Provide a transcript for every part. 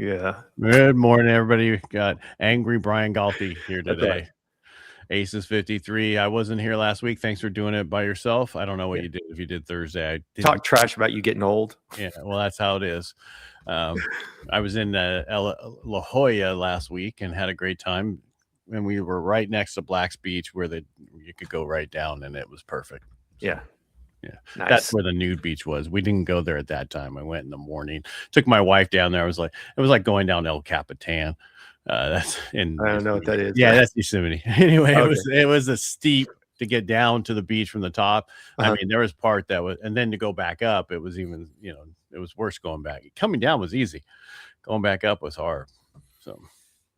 Yeah. Good morning, everybody. We got angry Brian Galke here today. right. Aces 53. I wasn't here last week. Thanks for doing it by yourself. I don't know what you did if you did Thursday. I didn't Talk trash about you getting old. Yeah, well, that's how it is. I was in La Jolla last week and had a great time. And we were right next to Black's Beach where you could go right down, and it was perfect. So, Yeah. Nice. That's where the nude beach was. We didn't go there at that time. I went in the morning. Took my wife down there. It was like going down El Capitan. That's in. I don't know what that is. Yeah, that's Yosemite. Anyway, it was a steep to get down to the beach from the top. I mean, there was part that was, and then to go back up, it was even, it was worse going back. Coming down was easy. Going back up was hard. So,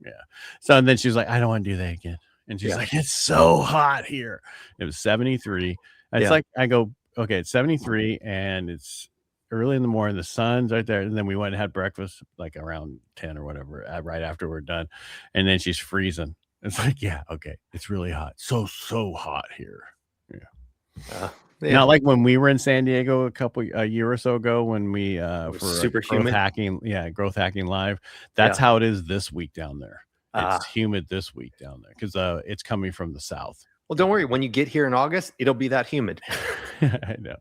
yeah. So, and then she was like, I don't want to do that again. And she's like, it's so hot here. It was 73. It's like, I go, okay, it's 73 and it's early in the morning. The sun's right there. And then we went and had breakfast like around 10 or whatever, right after we're done. And then she's freezing. It's like, yeah, okay. It's really hot. So hot here. Yeah. Not like when we were in San Diego a year or so ago when we for super growth hacking live. That's how it is this week down there. It's humid this week down there because it's coming from the south. Well, don't worry. When you get here in August, it'll be that humid. I know.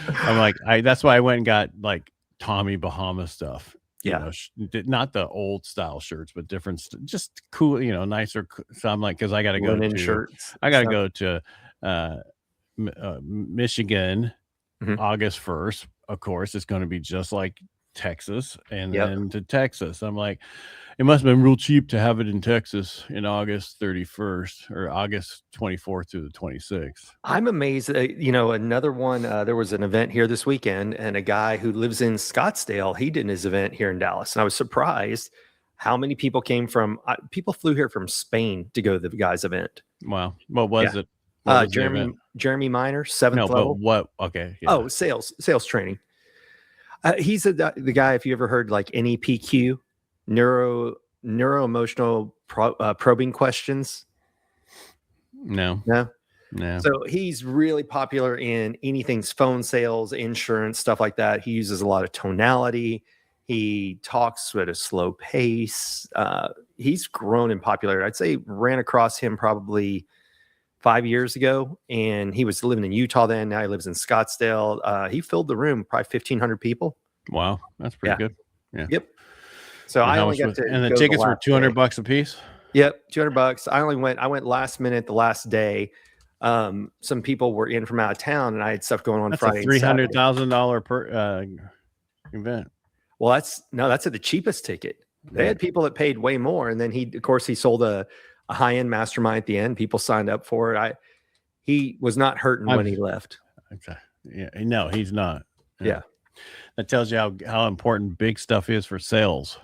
I'm like, that's why I went and got like Tommy Bahama stuff. Not the old style shirts, but different, just cool, nicer. So I'm like, because I got to go to shirts. I got to go to Michigan, August 1st. Of course, it's going to be just like Texas, and then to Texas. I'm like, it must have been real cheap to have it in Texas in August 31st or August 24th through the 26th. I'm amazed. Another one, there was an event here this weekend, and a guy who lives in Scottsdale, he did his event here in Dallas. And I was surprised how many people came from, people flew here from Spain to go to the guy's event. Wow. What was it? Jeremy Miner, 7th level. But what? Okay. Yeah. Oh, sales training. He's the guy, if you ever heard like NEPQ, neuro emotional probing questions. No. So he's really popular in anything's phone sales, insurance, stuff like that. He uses a lot of tonality. He talks at a slow pace. He's grown in popularity. I'd say ran across him probably 5 years ago, and he was living in Utah then. Now he lives in Scottsdale. He filled the room, probably 1,500 people. Wow, that's pretty good. Yeah. Yep. So I only got to, and the tickets were $200 a piece. Yep, $200. I went last minute the last day. Some people were in from out of town, and I had stuff going on Friday. $300,000 per event. Well, that's at the cheapest ticket. They had people that paid way more, and then he sold a high-end mastermind at the end. People signed up for it. He was not hurting when he left. Okay. Yeah, no, he's not. Yeah. That tells you how important big stuff is for sales.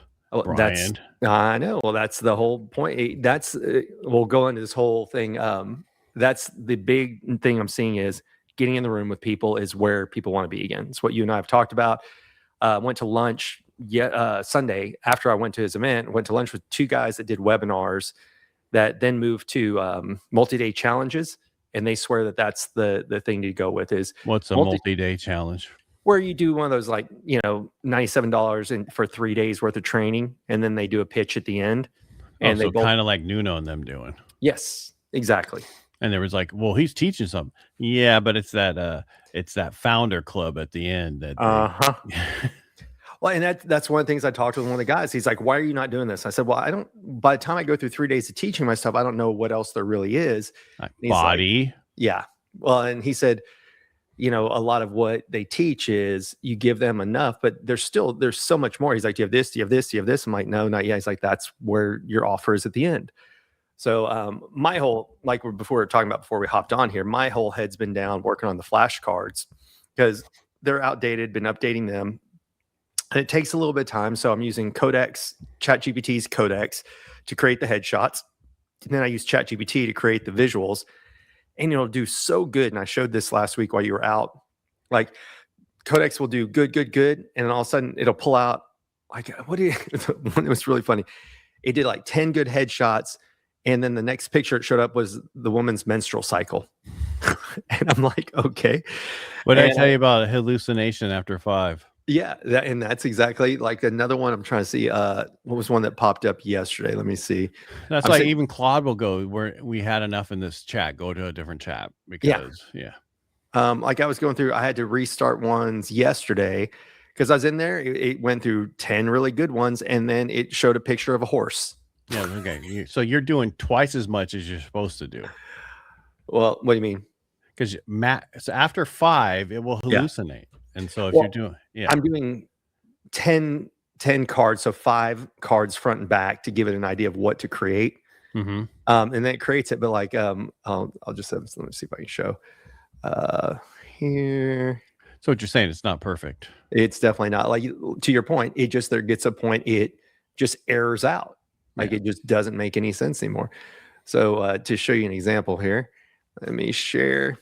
Brian. I know. Well, that's the whole point. We'll go into this whole thing. That's the big thing I'm seeing is getting in the room with people is where people want to be again. It's what you and I have talked about. Went to lunch Sunday after I went to his event. Went to lunch with two guys that did webinars that then moved to multi-day challenges, and they swear that that's the thing to go with. Is what's a multi-day challenge? Where you do one of those like $97 for 3 days worth of training, and then they do a pitch at the end. And they kind of like Nuno and them doing. Yes, exactly. And there was like, well, he's teaching something. Yeah, but it's that founder club at the end. Well, and that's one of the things I talked to one of the guys. He's like, why are you not doing this? I said, well, by the time I go through 3 days of teaching my stuff, I don't know what else there really is. Body. Like, yeah. Well, and he said, a lot of what they teach is you give them enough, but there's so much more. He's like, do you have this? Do you have this? Do you have this? I'm like, no, not yet. He's like, that's where your offer is at the end. So my whole, like before we hopped on here, my whole head's been down working on the flashcards because they're outdated, been updating them. And it takes a little bit of time. So I'm using Codex, ChatGPT's Codex to create the headshots. And then I use ChatGPT to create the visuals. And it'll do so good. And I showed this last week while you were out. Like Codex will do good. And then all of a sudden it'll pull out like, it was really funny. It did like 10 good headshots. And then the next picture it showed up was the woman's menstrual cycle. And I'm like, okay. What did I tell you about a hallucination after 5? Yeah, and that's exactly like another one I'm trying to see. What was one that popped up yesterday? Let me see. That's why even Claude will go, where we had enough in this chat, go to a different chat because like I was going through, I had to restart ones yesterday because I was in there. It went through 10 really good ones, and then it showed a picture of a horse. Yeah, okay. So you're doing twice as much as you're supposed to do. Well, what do you mean? Because so after 5, it will hallucinate. And so if you're doing, I'm doing 10 cards, so 5 cards front and back to give it an idea of what to create. And then it creates it, but like I'll just let me see if I can show here. So what you're saying, it's not perfect. It's definitely not. Like, to your point, it just, there gets a point, it just errors out. Like it just doesn't make any sense anymore. So to show you an example here, let me share.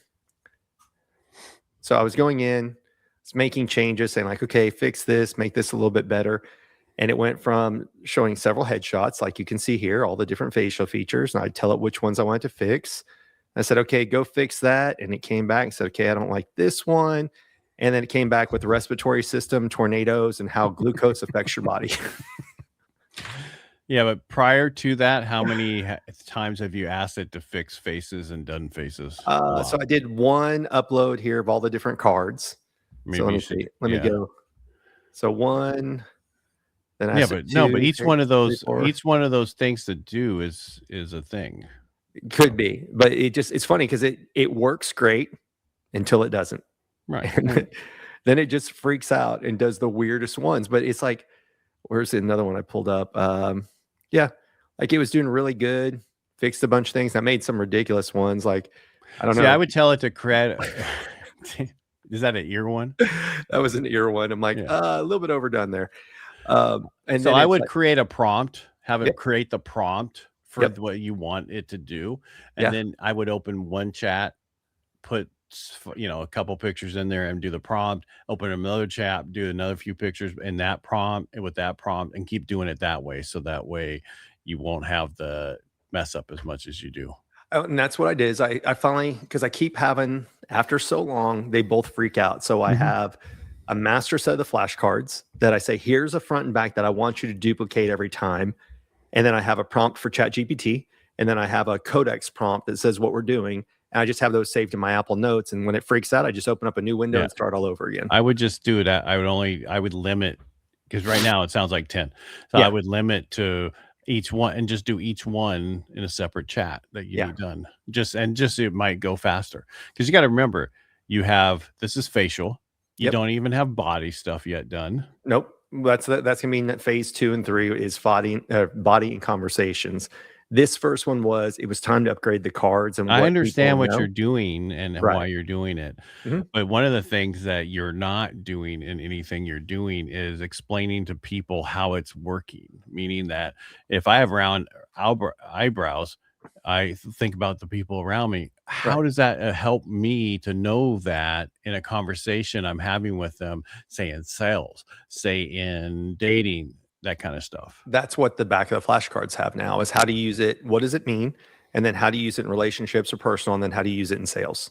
So I was going in, it's making changes, saying like, okay, fix this, make this a little bit better. And it went from showing several headshots, like you can see here, all the different facial features. And I tell it which ones I wanted to fix. I said, okay, go fix that. And it came back and said, okay, I don't like this one. And then it came back with the respiratory system, tornadoes, and how glucose affects your body. Yeah, but prior to that, how many times have you asked it to fix faces and done faces? So I did one upload here of all the different cards. Maybe so let me see. Let me go. So one. Then I but each one of those things to do is a thing. It could be, but it's funny because it works great until it doesn't. Right. Then it just freaks out and does the weirdest ones. But it's like, where's another one I pulled up? Like it was doing really good, fixed a bunch of things. I made some ridiculous ones. Like, I don't know. I would tell it to create. Is that an ear one? That was an ear one. I'm like, a little bit overdone there. And so I would create a prompt, have it create the prompt for what you want it to do. And then I would open one chat, put, a couple pictures in there and do the prompt, open another chat, do another few pictures in that prompt and with that prompt, and keep doing it that way. So that way you won't have the mess up as much as you do. And that's what I did is I finally, because I keep having, after so long, they both freak out. So I have a master set of the flashcards that I say, here's a front and back that I want you to duplicate every time. And then I have a prompt for ChatGPT. And then I have a codex prompt that says what we're doing. And I just have those saved in my Apple Notes. And when it freaks out, I just open up a new window and start all over again. I would just do it. I would limit, because right now it sounds like 10. So I would limit to each one and just do each one in a separate chat that you've done. Just it might go faster. Because you got to remember, this is facial. You don't even have body stuff yet done. Nope. That's gonna mean that phase 2 and 3 is body and conversations. This first one it was time to upgrade the cards. And I understand what you're doing and why you're doing it. But one of the things that you're not doing in anything you're doing is explaining to people how it's working. Meaning that if I have round eyebrows, I think about the people around me. How does that help me to know that in a conversation I'm having with them, say in sales, say in dating, that kind of stuff? That's what the back of the flashcards have now, is how to use it. What does it mean? And then how to use it in relationships or personal, and then how to use it in sales.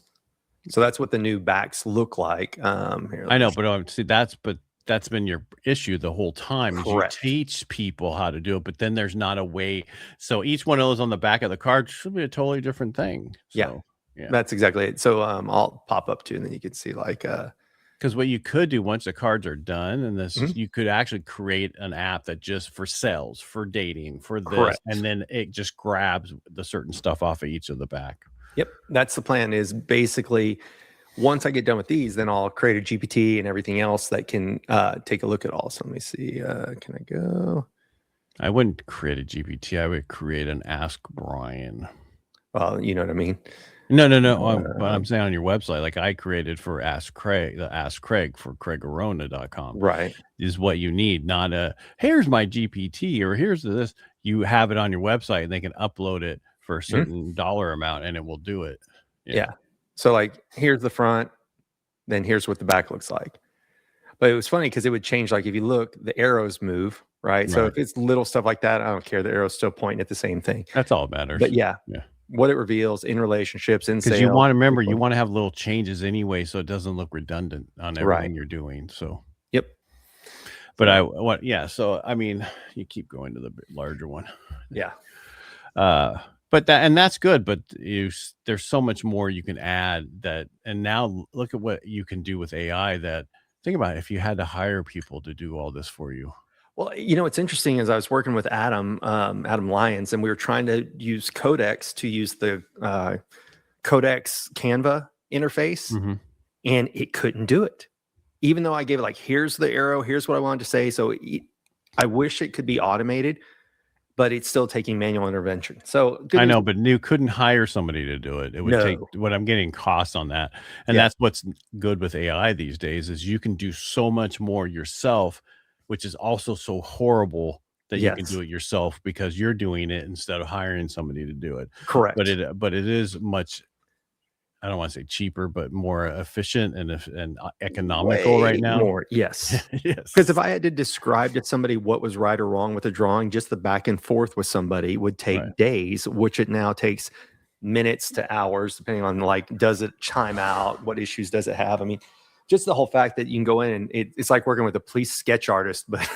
So that's what the new backs look like. Here, I know, but see, that's been your issue the whole time. Is you teach people how to do it, but then there's not a way. So each one of those on the back of the card should be a totally different thing. So, that's exactly it. So I'll pop up too, and then you can see like because what you could do once the cards are done, and this you could actually create an app that just for sales, for dating, for this, and then it just grabs the certain stuff off of each of the back. Yep, that's the plan. Is basically, once I get done with these, then I'll create a GPT and everything else that can take a look at all. So let me see. Can I go? I wouldn't create a GPT. I would create an Ask Brian. Well, you know what I mean. No. But I'm saying on your website, like I created for Ask Craig for CraigArona.com. Right. Is what you need, not here's my GPT or here's this. You have it on your website and they can upload it for a certain dollar amount and it will do it. Yeah. So like, here's the front, then here's what the back looks like. But it was funny because it would change. Like if you look, the arrows move, right? So if it's little stuff like that, I don't care. The arrow's still pointing at the same thing. That's all that matters. But what it reveals in relationships, in sales. Because you want to remember, you want to have little changes anyway, so it doesn't look redundant on everything you're doing. So yep. But so I mean, you keep going to the larger one. Yeah. But that's good, but there's so much more you can add that, and now look at what you can do with AI. That think about it, if you had to hire people to do all this for you. Well, what's interesting is I was working with Adam Lyons, and we were trying to use Codex to use the Codex Canva interface, and it couldn't do it. Even though I gave it like, here's the arrow, here's what I wanted to say. So I wish it could be automated, but it's still taking manual intervention. So I know, but you couldn't hire somebody to do it. It would take what I'm getting costs on that. And that's what's good with AI these days, is you can do so much more yourself, which is also so horrible that you can do it yourself because you're doing it instead of hiring somebody to do it. Correct. But it is much, I don't want to say cheaper, but more efficient and economical right now. More, yes. Because if I had to describe to somebody what was right or wrong with a drawing, just the back and forth with somebody would take days, which it now takes minutes to hours, depending on like, does it chime out? What issues does it have? I mean, just the whole fact that you can go in and it's like working with a police sketch artist, but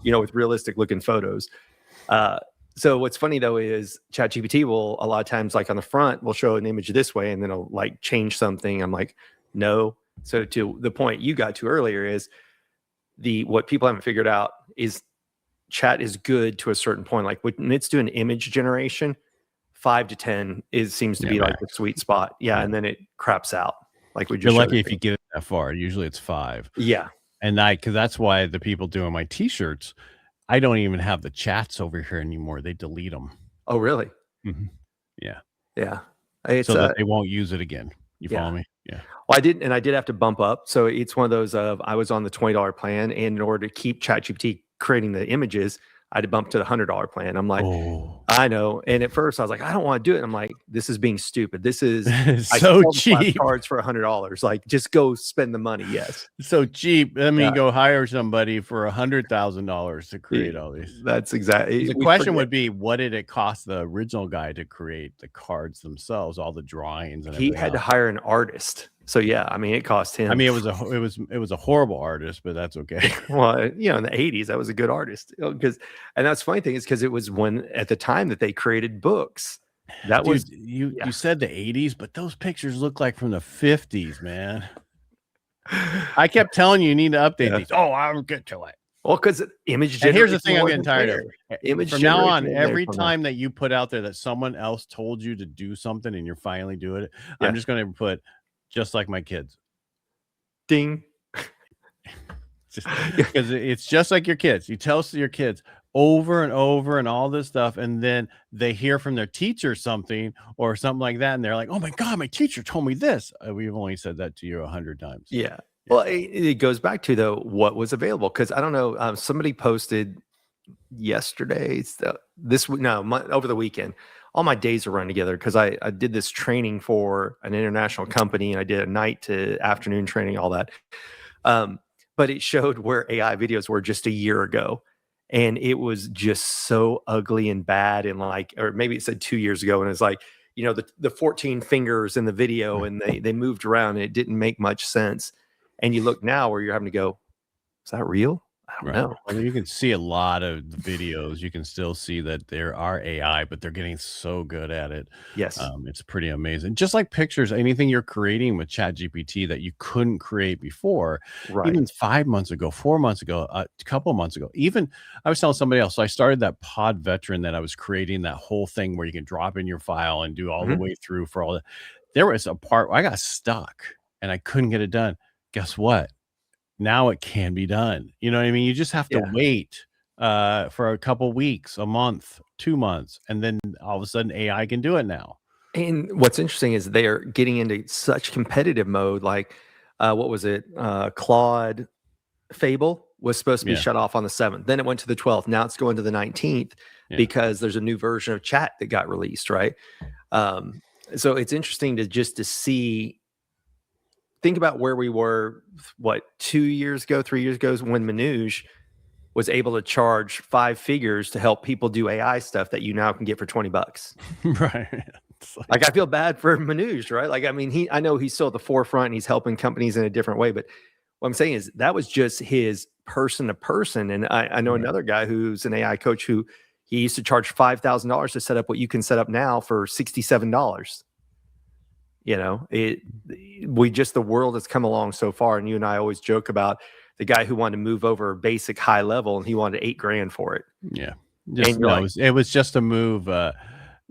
with realistic looking photos. So what's funny though is ChatGPT will a lot of times, like on the front, will show an image this way and then it'll like change something. I'm like, no. So to the point you got to earlier is what people haven't figured out is chat is good to a certain point. Like when it's doing image generation, 5 to 10 seems to be like the sweet spot. Yeah. And then it craps out. Like we just You're lucky if you get it that far. Usually it's 5. Yeah. And because that's why the people doing my t-shirts, I don't even have the chats over here anymore. They delete them. Oh, really? Yeah. Yeah. So that they won't use it again. You follow me? Yeah. Well, I did have to bump up. So it's one of those I was on the $20 plan, and in order to keep ChatGPT creating the images, I had to bump to the $100 plan. I'm like, I know. And at first I was like, I don't want to do it. I'm like, this is being stupid. This is so cheap. Cards for $100. Like, just go spend the money. Yes. So cheap. Let me go hire somebody for $100,000 to create all these. That's exactly. The question would be, what did it cost the original guy to create the cards themselves, all the drawings? And he had to hire an artist. So yeah, I mean, it cost him. I mean, it was a horrible artist, but that's okay. Well, in the 80s, that was a good artist. And that's the funny thing is because it was at the time that they created books. That was you said the 80s, but those pictures look like from the 50s, man. I kept telling you need to update these. Oh, I'll get to it. Well, because image generation. Here's the thing I'm getting tired of. From now on, every time that you put out there that someone else told you to do something and you're finally doing it, I'm just going to put just like my kids. Ding. Because it's just like your kids. You tell your kids over and over and all this stuff, and then they hear from their teacher something or something like that, and they're like, "Oh my God, my teacher told me this." We've only said that to you 100 times. Yeah. Well, it goes back to what was available, because I don't know. Somebody posted yesterday, over the weekend. All my days are run together because I did this training for an international company, and I did a night to afternoon training, all that. But it showed where AI videos were just a year ago, and it was just so ugly and bad. And or maybe it said 2 years ago, and it's like, the 14 fingers in the video, and they moved around, and it didn't make much sense. And you look now where you're having to go, is that real? I don't know. I mean, you can see a lot of the videos. You can still see that there are AI, but they're getting so good at it. Yes. It's pretty amazing. Just like pictures, anything you're creating with ChatGPT that you couldn't create before, even 5 months ago, 4 months ago, a couple months ago. Even I was telling somebody else, so I started that Pod Veteran that I was creating, that whole thing where you can drop in your file and do all the way through for all that. There was a part where I got stuck and I couldn't get it done. Guess what? Now it can be done. You know what I mean? You just have to wait for a couple weeks, a month, 2 months, and then all of a sudden AI can do it now. And what's interesting is they are getting into such competitive mode. Like, what was it? Claude Fable was supposed to be shut off on the 7th. Then it went to the 12th. Now it's going to the 19th because there's a new version of chat that got released, right? So it's interesting to see. Think about where we were, 2 years ago, 3 years ago, when Manoj was able to charge 5 figures to help people do AI stuff that you now can get for $20. Right. Like I feel bad for Manoj, right? Like, I mean, I know he's still at the forefront and he's helping companies in a different way, but What I'm saying is that was just his person to person. And I know another guy who's an AI coach who he used to charge $5,000 to set up what you can set up now for $67. The world has come along so far. And you and I always joke about the guy who wanted to move over basic high level and he wanted $8,000 for it. Yeah. It was just to move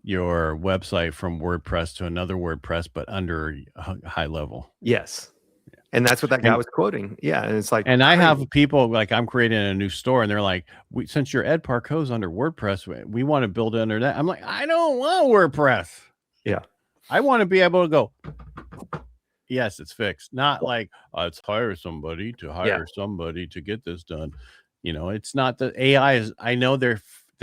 your website from WordPress to another WordPress, but under high level. Yes. And that's what that guy was quoting. Yeah. And it's like, and I have people like, I'm creating a new store and they're like, since your Ed Parcaut's under WordPress, we want to build it under that. I'm like, I don't want WordPress. Yeah. I want to be able to go, yes, it's fixed. Not like, let's hire somebody to get this done. It's not the AI is, I know there's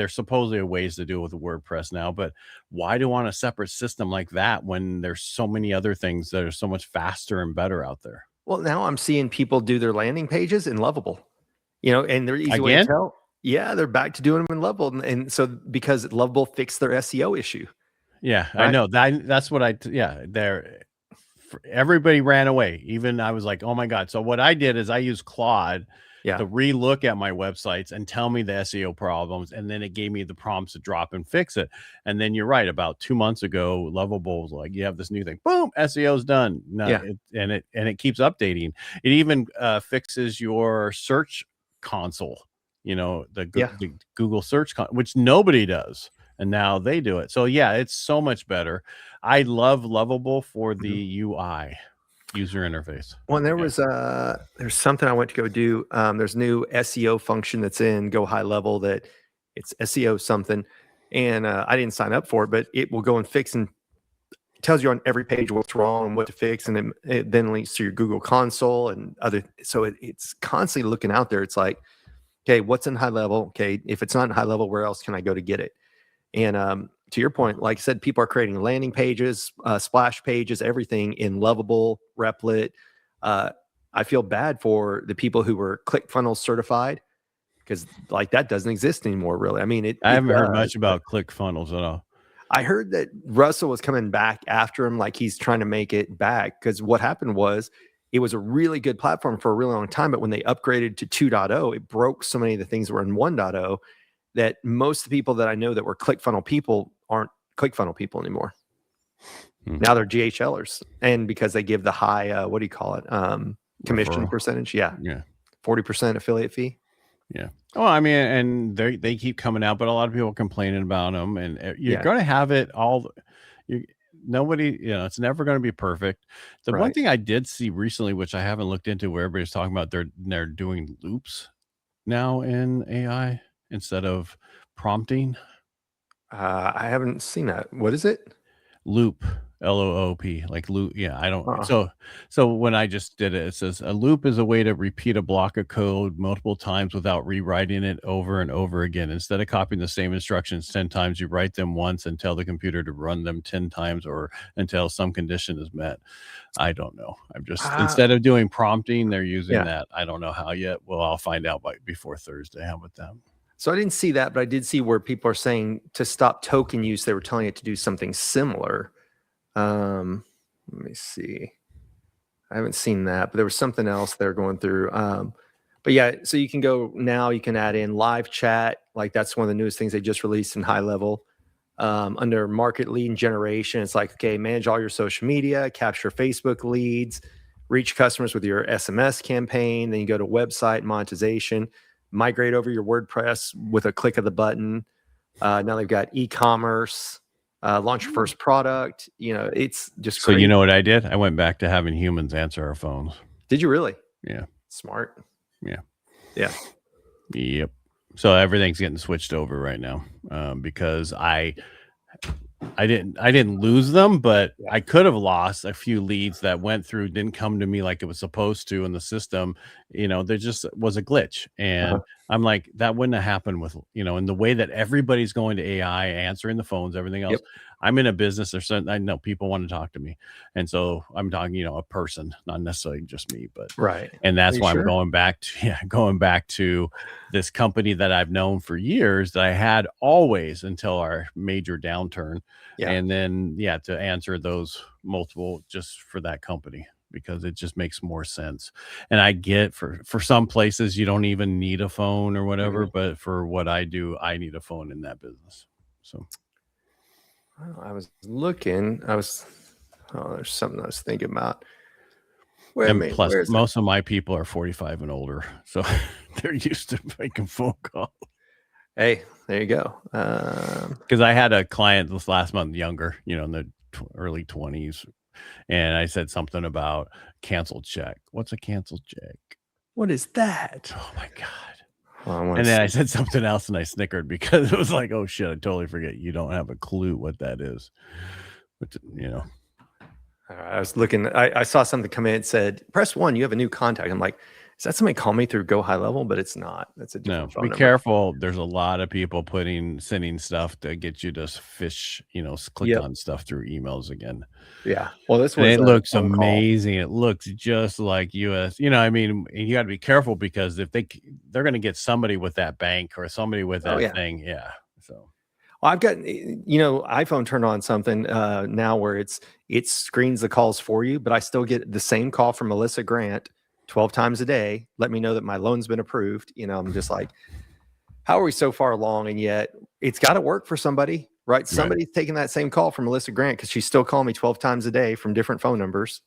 supposedly ways to do it with WordPress now, but why do you want a separate system like that when there's so many other things that are so much faster and better out there? Well, now I'm seeing people do their landing pages in Lovable, and they're easy way to tell. Yeah, they're back to doing them in Lovable. And so because Lovable fixed their SEO issue. Yeah, right? I know that's what everybody ran away. Even I was like, oh my God. So what I did is I used Claude to relook at my websites and tell me the SEO problems. And then it gave me the prompts to drop and fix it. And then you're right. About 2 months ago, Lovable was like, you have this new thing, boom, SEO's done. It keeps updating. It even fixes your search console, the Google search, which nobody does. And now they do it. So yeah, it's so much better. I love Lovable for the UI. User interface. Well, there's something I went to go do. There's new SEO function that's in GoHighLevel that it's SEO something, and I didn't sign up for it, but it will go and fix and tells you on every page what's wrong and what to fix, and it then links to your Google console and other. So it's constantly looking out there. It's like, okay, what's in high level? Okay, if it's not in high level, where else can I go to get it? And to your point, like I said, people are creating landing pages, splash pages, everything in Lovable, Replit. I feel bad for the people who were ClickFunnels certified because like that doesn't exist anymore, really. I mean, I haven't heard much about ClickFunnels at all. I heard that Russell was coming back after him, like he's trying to make it back, because what happened was it was a really good platform for a really long time, but when they upgraded to 2.0, it broke so many of the things that were in 1.0 that most of the people that I know that were ClickFunnels people aren't ClickFunnels people anymore. Now they're GHLers, and because they give the high, what do you call it? Commission percentage. Yeah. 40% affiliate fee. Yeah. Oh, I mean, and they keep coming out, but a lot of people are complaining about them, and you're going to have it all. Nobody, it's never going to be perfect. The one thing I did see recently, which I haven't looked into, where everybody's talking about they're doing loops now in AI instead of prompting. I haven't seen that. What is it? Loop, LOOP, like loop. Yeah, I don't. So when I just did it, it says a loop is a way to repeat a block of code multiple times without rewriting it over and over again. Instead of copying the same instructions 10 times, you write them once and tell the computer to run them 10 times or until some condition is met. I don't know. I'm just instead of doing prompting, they're using that. I don't know how yet. Well, I'll find out before Thursday. How about that? So I didn't see that, but I did see where people are saying to stop token use, they were telling it to do something similar. Let me see. I haven't seen that, but there was something else they're going through. But yeah, so you can go now, you can add in live chat. Like that's one of the newest things they just released in high level. Under market lead generation, it's like, okay, manage all your social media, capture Facebook leads, reach customers with your SMS campaign. Then you go to website monetization. Migrate over your WordPress with a click of the button. Now they've got e-commerce, launch your first product. It's just so crazy. You know what I did? I went back to having humans answer our phones. Did you really? Yeah. Smart. Yeah. Yeah. Yep. So everything's getting switched over right now because I didn't lose them, but I could have lost a few leads that went through, didn't come to me like it was supposed to in the system. There just was a glitch. And I'm like, that wouldn't have happened with, in the way that everybody's going to AI, answering the phones, everything else. Yep. I'm in a business. I know people want to talk to me. And so I'm talking, a person, not necessarily just me, but and that's why I'm going back to this company that I've known for years that I had always until our major downturn. Yeah. And then, to answer those multiple just for that company. because it just makes more sense. And I get for some places you don't even need a phone or whatever, but for what I do, I need a phone in that business. So I was looking. there's something I was thinking about. Plus, most of my people are 45 and older, so they're used to making phone calls. Hey, there you go. Because I had a client this last month, younger, in the early 20s, and I said something about canceled check. What's a canceled check? What is that? Oh my God. And then I said something else and I snickered because it was like, oh shit, I totally forget. You don't have a clue what that is. But, I was looking, I saw something come in and said, press 1, you have a new contact. I'm like, is that somebody call me through Go High Level? But it's not. That's a different phone number. Careful. There's a lot of people sending stuff to get you to click on stuff through emails again. Yeah. Well, this was, it looks amazing. It looks just like US, you got to be careful because if they're going to get somebody with that bank or somebody with that thing. Yeah. So. Well, I've got, iPhone turned on something now where it screens the calls for you, but I still get the same call from Melissa Grant 12 times a day. Let me know that my loan's been approved. I'm just like, how are we so far along? And yet it's got to work for somebody, right? Somebody's taking that same call from Melissa Grant because she's still calling me 12 times a day from different phone numbers.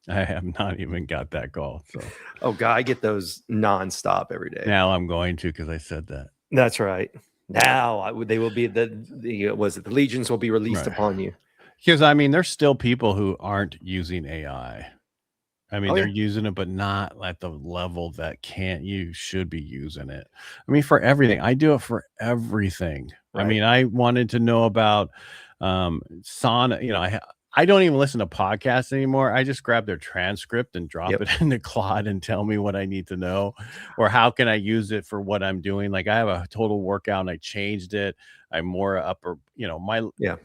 I have not even got that call. So. Oh God, I get those nonstop every day. Now I'm going to, because I said that. That's right. Now they will be the legions will be released upon you. Because there's still people who aren't using AI. They're using it, but not at the level that you should be using it. For everything. I do it for everything. Right. I wanted to know about sauna. I don't even listen to podcasts anymore. I just grab their transcript and drop it into Claude and tell me what I need to know, or how can I use it for what I'm doing. Like I have a total workout and I changed it. I'm more upper, my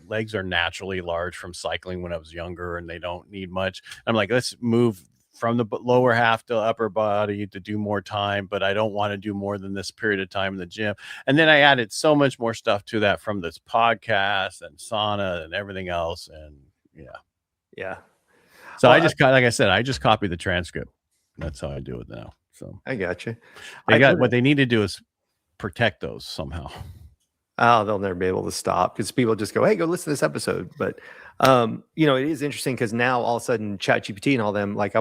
legs are naturally large from cycling when I was younger and they don't need much. I'm like, let's move from the lower half to upper body to do more time, but I don't want to do more than this period of time in the gym. And then I added so much more stuff to that from this podcast and sauna and everything else. And yeah. So I just like I said, I just copy the transcript. That's how I do it now. So I got you. What they need to do is protect those somehow. Oh, they'll never be able to stop because people just go, hey, go listen to this episode. But it is interesting because now all of a sudden ChatGPT and all them, like I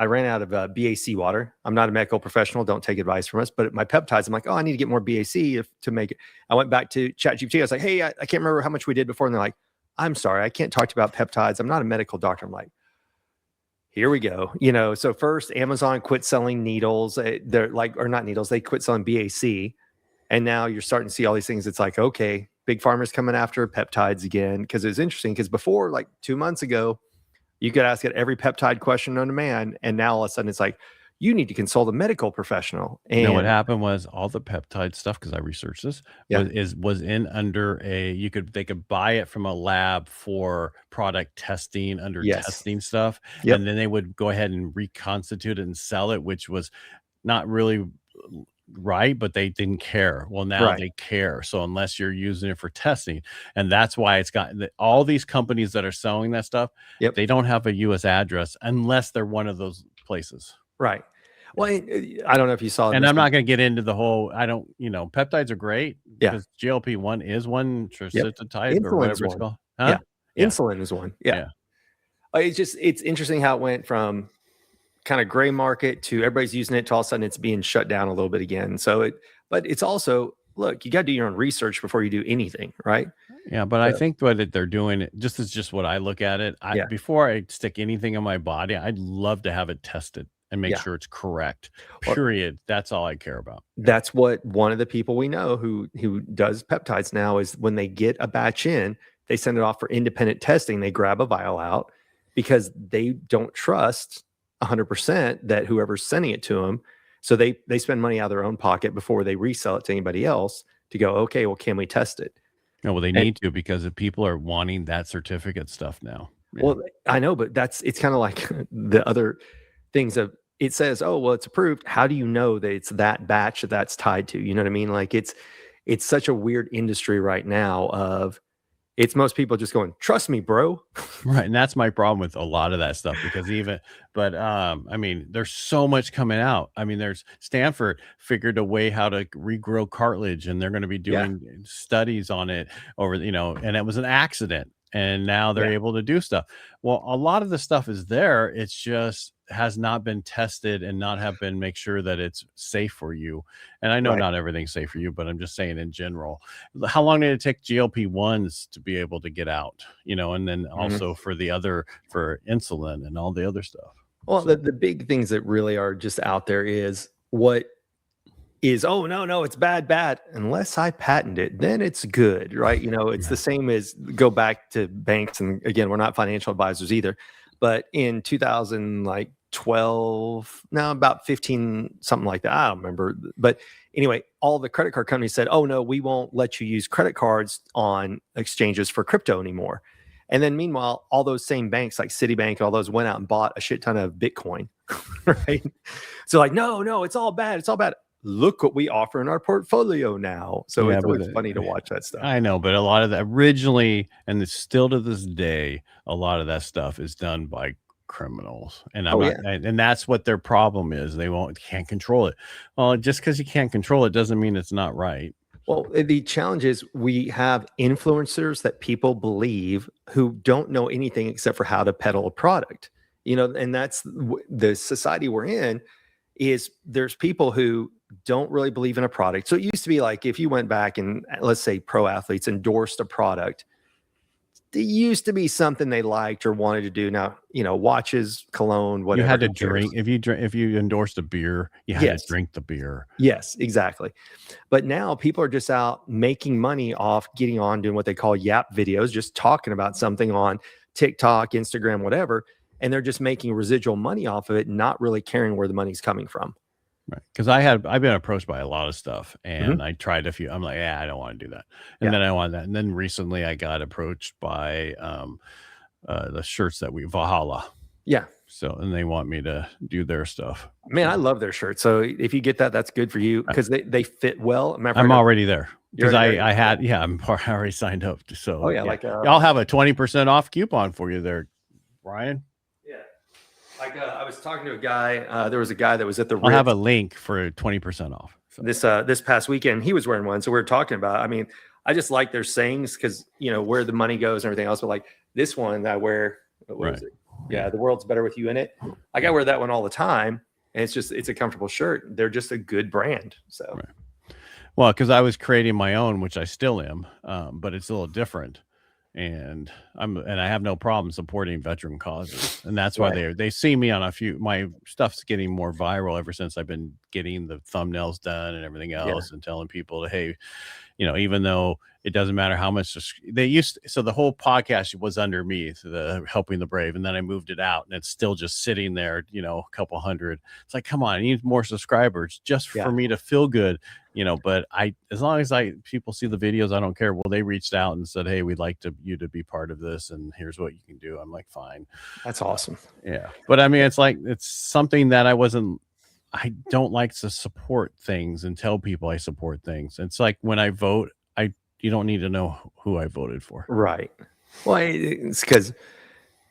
ran out of BAC water. I'm not a medical professional. Don't take advice from us. But my peptides, I'm like, oh, I need to get more BAC to make it. I went back to ChatGPT. I was like, hey, I can't remember how much we did before. And they're like, I'm sorry, I can't talk to you about peptides. I'm not a medical doctor. I'm like, here we go. So first Amazon quit selling needles. They're like, or not needles. They quit selling BAC. And now you're starting to see all these things. It's like, okay, big pharma's coming after peptides again. Because it was interesting because before, like 2 months ago, you could ask it every peptide question known to man. And now all of a sudden it's like, you need to consult a medical professional. And what happened was all the peptide stuff, because I researched this, was in under they could buy it from a lab for product testing under testing stuff. And then they would go ahead and reconstitute it and sell it, which was not really right, but they didn't care. Well, now they care. So unless you're using it for testing, and that's why it's got all these companies that are selling that stuff, they don't have a US address unless they're one of those places. Right. Well, I don't know if you saw, and I'm not going to get into the whole, peptides are great because GLP-1 is one, type or whatever it's called. Huh? Yeah. Insulin is one. Yeah. It's interesting how it went from kind of gray market to everybody's using it to all of a sudden it's being shut down a little bit again. But it's also, look, you got to do your own research before you do anything, right? Yeah, but I think what they're doing, just is just what I look at it. Before I stick anything in my body, I'd love to have it tested and make sure it's correct. Period. That's all I care about. That's what one of the people we know who does peptides now is when they get a batch in, they send it off for independent testing. They grab a vial out because they don't trust 100% that whoever's sending it to them. So they spend money out of their own pocket before they resell it to anybody else to go, okay, well, can we test it? No, well, they need to, because if people are wanting that certificate stuff now. Yeah. Well, I know, but it's kind of like the other things of, it says, oh, well, it's approved. How do you know that it's that batch that's tied to? You know what I mean? Like it's such a weird industry right now of It's most people just going, trust me, bro. Right. And that's my problem with a lot of that stuff, because I mean, there's so much coming out. I mean, there's Stanford figured a way how to regrow cartilage, and they're going to be doing studies on it over, and it was an accident. And now they're able to do stuff. Well, a lot of the stuff is there. It's just has not been tested and not have been make sure that it's safe for you. And I know not everything's safe for you, but I'm just saying in general. How long did it take GLP-1s to be able to get out? And then also for insulin and all the other stuff. Well, the big things that really are just out there is what is, oh, no, it's bad. Unless I patent it, then it's good, right? It's the same as go back to banks. And again, we're not financial advisors either. But in 2012, no, about 15, something like that. I don't remember. But anyway, all the credit card companies said, oh, no, we won't let you use credit cards on exchanges for crypto anymore. And then meanwhile, all those same banks like Citibank, all those went out and bought a shit ton of Bitcoin, right? So like, no, it's all bad. It's all bad. Look what we offer in our portfolio now. So it's always funny to watch that stuff. I know, but a lot of that originally, and it's still to this day, a lot of that stuff is done by criminals. And and that's what their problem is. They can't control it. Well, just because you can't control it doesn't mean it's not right. Well, the challenge is we have influencers that people believe who don't know anything except for how to peddle a product, and that's the society we're in. Is there's people who don't really believe in a product. So it used to be like if you went back and let's say pro athletes endorsed a product, it used to be something they liked or wanted to do. Now, watches, cologne, whatever. You had to drink. If you endorsed a beer, you had to drink the beer. Yes, exactly. But now people are just out making money off getting on doing what they call yap videos, just talking about something on TikTok, Instagram, whatever. And they're just making residual money off of it, not really caring where the money's coming from. Right. Because I've been approached by a lot of stuff, and I tried a few. I'm like, I don't want to do that. And then I want that. And then recently I got approached by the shirts that Valhalla. Yeah. So, and they want me to do their stuff. Man, I love their shirts. So if you get that, that's good for you because they fit well. I'm already there. Because I'm already signed up. So I'll have a 20% off coupon for you there, Brian. I was talking to a guy. There was a guy that was at the. I'll have a link for 20% off. So. This past weekend, he was wearing one. So we were talking about. I mean, I just like their sayings because where the money goes and everything else. But like this one that I wear, what is it? Yeah, the world's better with you in it. Like I wear that one all the time, and it's a comfortable shirt. They're just a good brand. So. Right. Well, because I was creating my own, which I still am, but it's a little different. And I have no problem supporting veteran causes, and that's why they see me on my stuff's getting more viral ever since I've been getting the thumbnails done and everything else, and telling people, hey, even though it doesn't matter how much so the whole podcast was under me, the Helping the Brave, and then I moved it out, and it's still just sitting there, a couple hundred. It's like, come on, I need more subscribers just for me to feel good. But as long as people see the videos, I don't care. Well, they reached out and said, hey, we'd like you to be part of this, and here's what you can do. I'm like, fine. That's awesome. Yeah. But I mean, it's something that I don't like to support things and tell people I support things. It's like when I vote, you don't need to know who I voted for. Right. Well, it's because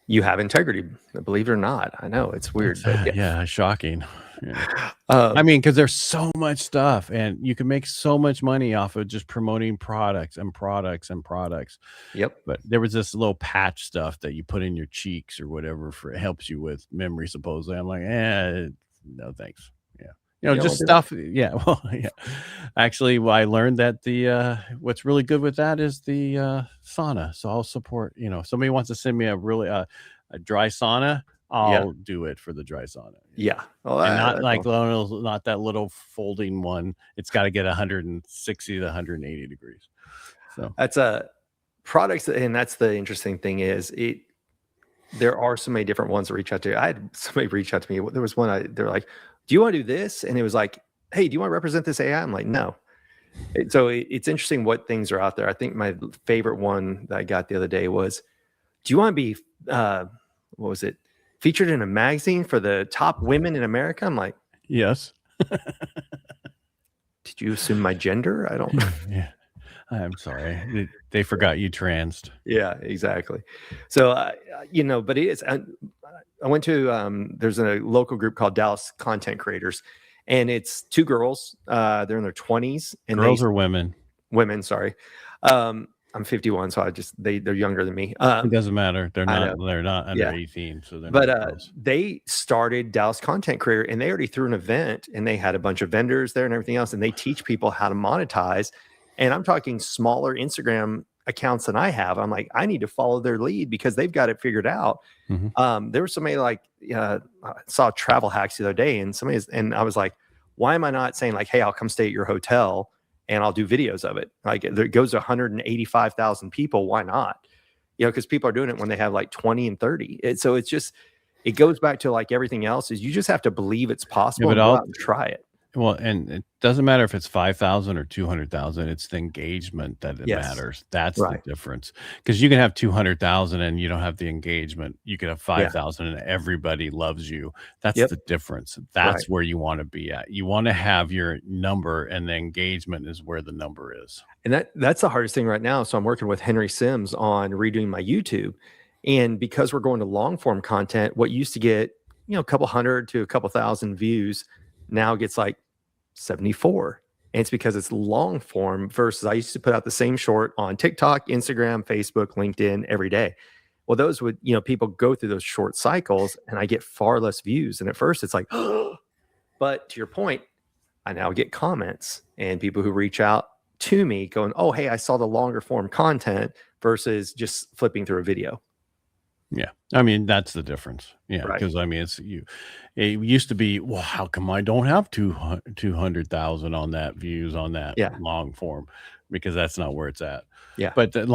you have integrity, believe it or not. I know it's weird. But shocking. Yeah. I mean, because there's so much stuff, and you can make so much money off of just promoting products and products and products. Yep. But there was this little patch stuff that you put in your cheeks or whatever it helps you with memory, supposedly. I'm like, no, thanks. Yeah. Just stuff. Yeah. Well, yeah. Actually, I learned that what's really good with that is the sauna. So I'll support, if somebody wants to send me a really a dry sauna, I'll do it for the dry sauna. Yeah. Well, and not that little folding one. It's got to get 160 to 180 degrees. So that's products. And that's the interesting thing is there are so many different ones that reach out to you. I had somebody reach out to me. There was one, they're like, do you want to do this? And it was like, hey, do you want to represent this AI? I'm like, no. So it's interesting what things are out there. I think my favorite one that I got the other day was, do you want to be, what was it? Featured in a magazine for the top women in America? I'm like, yes. Did you assume my gender? I don't. Yeah. I'm sorry. They forgot you transed. Yeah, exactly. So, but it is. I went to there's a local group called Dallas Content Creators, and it's two girls. They're in their 20s, and Girls or women? women. Sorry, I'm 51, so they're younger than me. It doesn't matter. They're I not. know. They're not under Yeah. 18, so they're But not girls. they started Dallas Content Creator, and they already threw an event, and they had a bunch of vendors there and everything else, and they teach people how to monetize. And I'm talking smaller Instagram accounts than I have. I'm like, I need to follow their lead because they've got it figured out. There was somebody like I saw travel hacks the other day, and and I was like, why am I not saying like, hey, I'll come stay at your hotel and I'll do videos of it? Like it goes to 185,000 people. Why not? Because people are doing it when they have like 20 and 30. So it's just, it goes back to like everything else is you just have to believe it's possible and go out and try it. Well, and it doesn't matter if it's 5,000 or 200,000. It's the engagement that matters. That's the difference. Because you can have 200,000 and you don't have the engagement. You can have 5,000 and everybody loves you. That's the difference. That's where you want to be at. You want to have your number, and the engagement is where the number is. And that's the hardest thing right now. So I'm working with Henry Sims on redoing my YouTube, and because we're going to long form content, what used to get a couple hundred to a couple thousand views now gets like 74. And it's because it's long form versus I used to put out the same short on TikTok, Instagram, Facebook, LinkedIn every day. Well, those would, people go through those short cycles and I get far less views. And at first it's like, but to your point, I now get comments and people who reach out to me going, oh, hey, I saw the longer form content versus just flipping through a video. Yeah. I mean, that's the difference. Yeah. Because I mean, it used to be, well, how come I don't have 200,000 on that views on that long form? Because that's not where it's at. Yeah. But the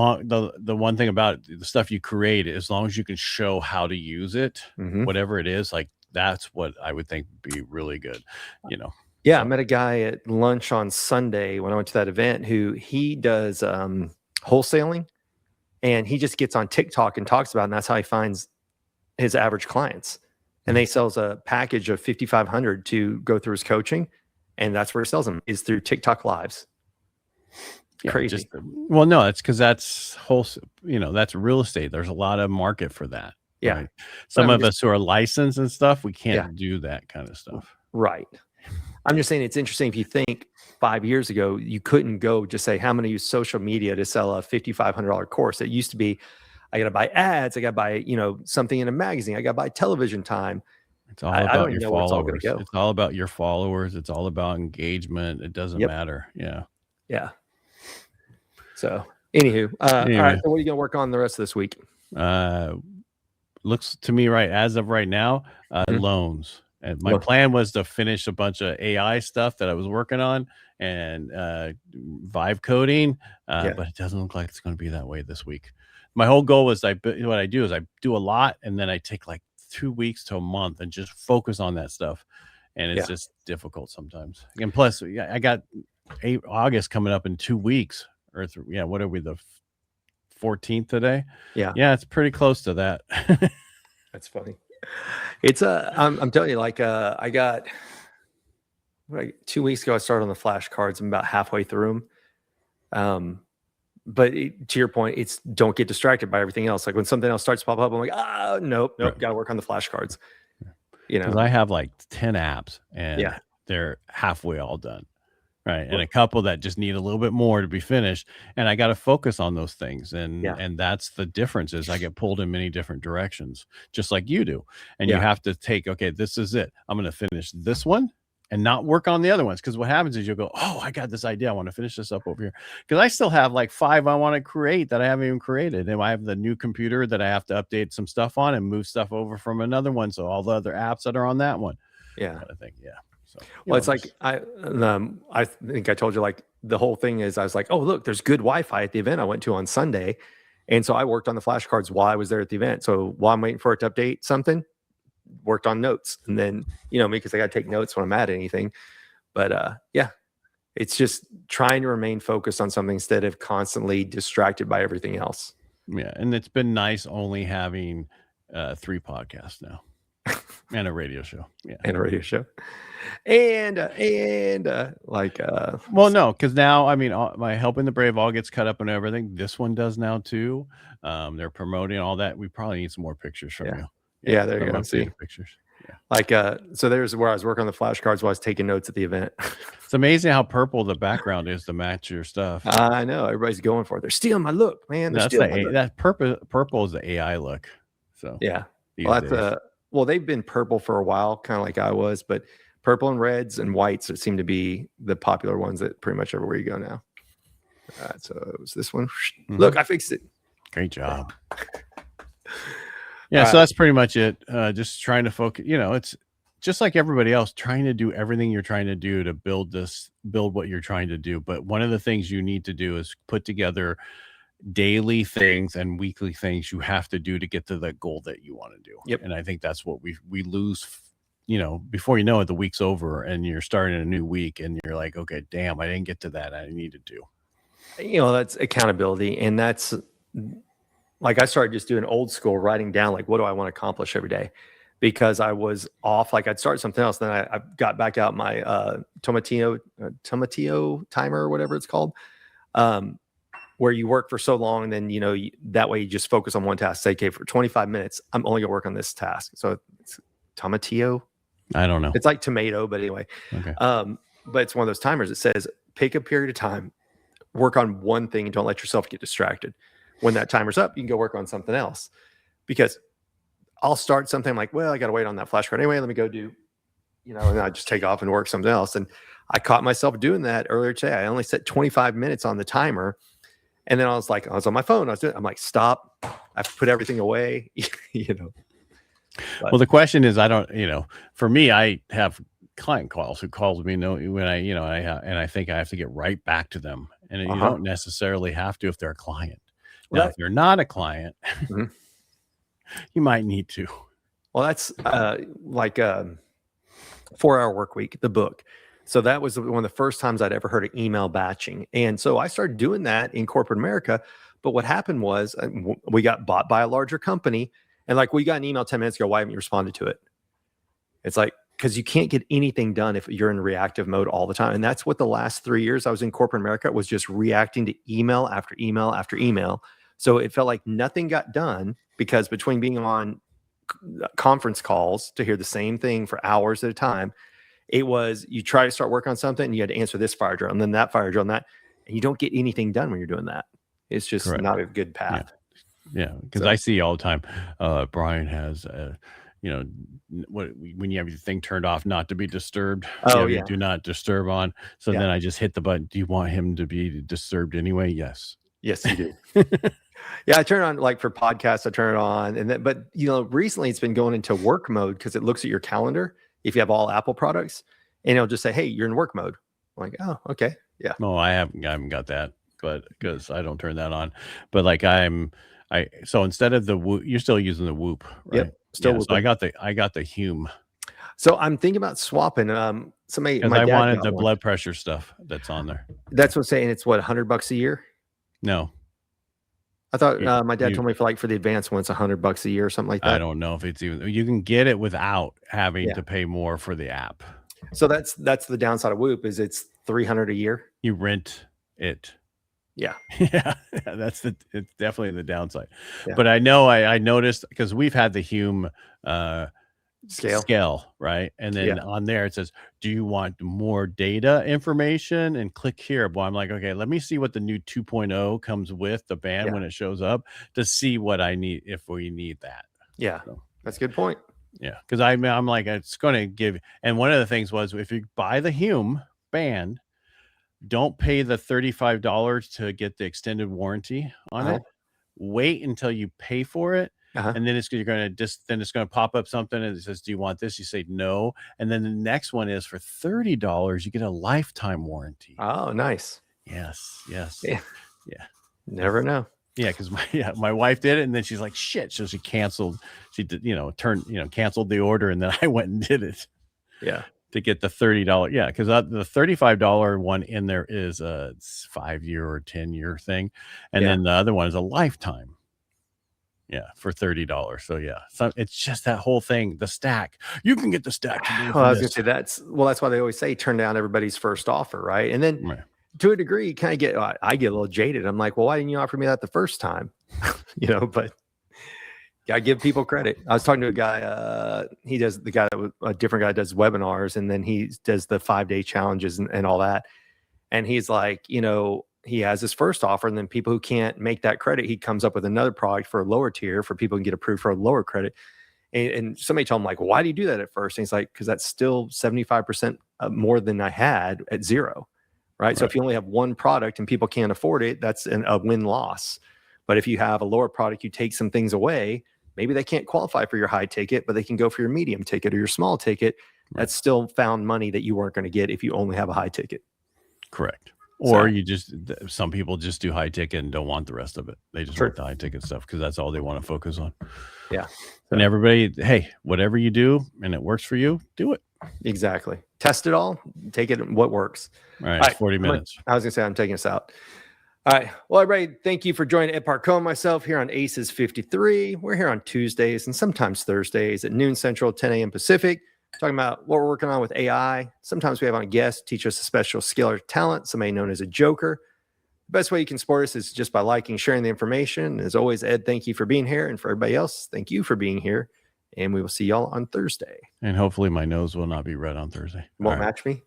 one thing about it, the stuff you create, as long as you can show how to use it, whatever it is, like that's what I would think would be really good, Yeah. So. I met a guy at lunch on Sunday when I went to that event who he does wholesaling. And he just gets on TikTok and talks about it, and that's how he finds his average clients. And they sells a package of $5,500 to go through his coaching, and that's where he sells them is through TikTok lives. Crazy. Well, no, it's because that's that's real estate. There's a lot of market for that. Yeah. Right? Some of us who are licensed and stuff, we can't do that kind of stuff. Right. I'm just saying it's interesting if you think 5 years ago, you couldn't go just say, how many use social media to sell a $5,500 course? It used to be, I got to buy ads. I got to buy, something in a magazine. I got to buy television time. It's all about your followers. It's all about your followers. It's all about engagement. It doesn't matter. Yeah. Yeah. So anywho, all right. So what are you going to work on the rest of this week? Looks to me as of right now, loans. And my plan was to finish a bunch of AI stuff that I was working on and vibe coding, but it doesn't look like it's going to be that way this week. My whole goal was what I do is I do a lot, and then I take like 2 weeks to a month and just focus on that stuff. And it's just difficult sometimes. And plus, I got August coming up in 2 weeks. Or what are we, the 14th today? Yeah, it's pretty close to that. That's funny. It's I'm telling you, like I got 2 weeks ago I started on the flashcards. I'm about halfway through them. But to your point, it's don't get distracted by everything else. Like when something else starts to pop up, I'm like, nope, got to work on the flashcards. Because I have like 10 apps and they're halfway all done. Right. And a couple that just need a little bit more to be finished. And I got to focus on those things. And that's the difference is I get pulled in many different directions, just like you do. And you have to take, okay, this is it. I'm going to finish this one and not work on the other ones. Because what happens is you'll go, oh, I got this idea. I want to finish this up over here. Because I still have like 5 I want to create that I haven't even created. And I have the new computer that I have to update some stuff on and move stuff over from another one. So all the other apps that are on that one. Yeah. I think, So, well, it's like I think I told you, like the whole thing is I was like, oh, look, there's good Wi-Fi at the event I went to on Sunday. And so I worked on the flashcards while I was there at the event. So while I'm waiting for it to update something, worked on notes. And then, me, because I got to take notes when I'm at anything. But it's just trying to remain focused on something instead of constantly distracted by everything else. Yeah. And it's been nice only having 3 podcasts now. And a radio show. Yeah. And a radio show. And like well, no, because now, I mean, my Helping the Brave all gets cut up and everything. This one does now too. They're promoting all that. We probably need some more pictures from you. Yeah, there you go. See pictures. Yeah. Like so there's where I was working on the flashcards while I was taking notes at the event. It's amazing how purple the background is to match your stuff. I know everybody's going for it. They're stealing my look, man. That purple is the AI look. So yeah. Well, that's they've been purple for a while, kind of like I was, but purple and reds and whites seem to be the popular ones that pretty much everywhere you go now. All right, so it was this one. Mm-hmm. Look, I fixed it. Great job. Yeah, so that's pretty much it. Just trying to focus. It's just like everybody else, trying to do everything you're trying to do to build what you're trying to do. But one of the things you need to do is put together daily things and weekly things you have to do to get to the goal that you want to do. Yep. And I think that's what we lose. Before you know it, the week's over and you're starting a new week and you're like, okay, damn, I didn't get to that. I need to do. That's accountability. And that's like, I started just doing old school, writing down, like, what do I want to accomplish every day? Because I was off, like I'd start something else. Then I got back out my Tomatillo timer or whatever it's called, where you work for so long. And then, that way you just focus on one task. Say, okay, for 25 minutes, I'm only gonna work on this task. So it's Tomatillo. I don't know. It's like tomato, but anyway. Okay. But it's one of those timers. It says, pick a period of time, work on one thing and don't let yourself get distracted. When that timer's up, you can go work on something else. Because I'll start something like, well, I got to wait on that flashcard anyway. Let me go do, and I just take off and work something else. And I caught myself doing that earlier today. I only set 25 minutes on the timer. And then I was on my phone. I'm like, stop. I've put everything away, But, well, the question is, I don't, for me, I have client calls who calls me when I think I have to get right back to them. And you don't necessarily have to if they're a client. Now, if they're not a client, you might need to. Well, that's like 4-Hour Work Week, the book. So that was one of the first times I'd ever heard of email batching. And so I started doing that in corporate America. But what happened was we got bought by a larger company. And like, we got an email 10 minutes ago. Why haven't you responded to it? It's like, because you can't get anything done if you're in reactive mode all the time. And that's what the last 3 years I was in corporate America was, just reacting to email after email after email. So it felt like nothing got done, because between being on conference calls to hear the same thing for hours at a time, it was, you try to start work on something and you had to answer this fire drill and then that fire drill and that, and you don't get anything done when you're doing that. It's just not a good path. Yeah, because I see all the time, Brian has, when you have your thing turned off, not to be disturbed. Do not disturb on. So then I just hit the button. Do you want him to be disturbed anyway? Yes. Yes, you do. Yeah, I turn it on, like for podcasts, I turn it on. And then, but recently it's been going into work mode because it looks at your calendar if you have all Apple products, and it'll just say, hey, you're in work mode. I'm like, oh, okay. Yeah. No, I haven't got that, but because I don't turn that on. But like so instead of the Whoop, you're still using the Whoop, right? Yep, still. So I got the Hume. So I'm thinking about swapping. Somebody, because I wanted the blood pressure stuff that's on there. That's what's saying. It's what, $100 a year? No, I thought my dad told me for the advanced one, it's $100 a year or something like that. I don't know if it's even. You can get it without having to pay more for the app. So that's the downside of Whoop, is it's $300 a year. You rent it. Yeah. It's definitely the downside. Yeah. But I know I noticed, because we've had the Hume scale, right? And then on there it says, do you want more data information? And click here. Well, I'm like, okay, let me see what the new 2.0 comes with the band when it shows up, to see what I need, if we need that. Yeah. So, that's a good point. Yeah. Because I'm like, it's going to give. And one of the things was, if you buy the Hume band, don't pay the $35 to get the extended warranty on it. Wait until you pay for it. And then it's going to pop up something and it says, do you want this? You say no. And then the next one is for $30, you get a lifetime warranty. Oh, nice. Yes. Yeah. Never know. Yeah. Because my wife did it, and then she's like, shit. So she canceled. She did, canceled the order, and then I went and did it. Yeah. To get the $30. Yeah. Because the $35 one in there is a 5-year or 10-year thing. And then the other one is a lifetime. Yeah, for $30. So yeah, so it's just that whole thing. The stack. You can get the stack today. Well, I was gonna say that's why they always say turn down everybody's first offer, right? And then Right. to a degree, you kind of get I get a little jaded. I'm like, well, why didn't you offer me that the first time? But I give people credit. I was talking to a guy. He does a different guy does webinars, and then he does the 5-day challenges and all that. And he's like, he has his first offer, and then people who can't make that credit, he comes up with another product for a lower tier for people who can get approved for a lower credit. And somebody told him, like, why do you do that at first? And he's like, because that's still 75% more than I had at zero. Right. So if you only have one product and people can't afford it, that's a win-loss. But if you have a lower product, you take some things away. Maybe they can't qualify for your high ticket, but they can go for your medium ticket or your small ticket. Right. That's still found money that you weren't going to get if you only have a high ticket. Correct. Or some people just do high ticket and don't want the rest of it. They just want the high ticket stuff because that's all they want to focus on. Yeah. And everybody, hey, whatever you do and it works for you, do it. Exactly. Test it all. Take it what works. All right. 40 minutes. I was going to say, I'm taking us out. All right. Well, everybody, thank you for joining Ed Parcaut and myself here on Aces 53. We're here on Tuesdays and sometimes Thursdays at noon Central, 10 a.m. Pacific, talking about what we're working on with AI. Sometimes we have on a guest teach us a special skill or talent, somebody known as a joker. The best way you can support us is just by liking, sharing the information. As always, Ed, thank you for being here. And for everybody else, thank you for being here. And we will see y'all on Thursday. And hopefully my nose will not be red on Thursday. Won't match me.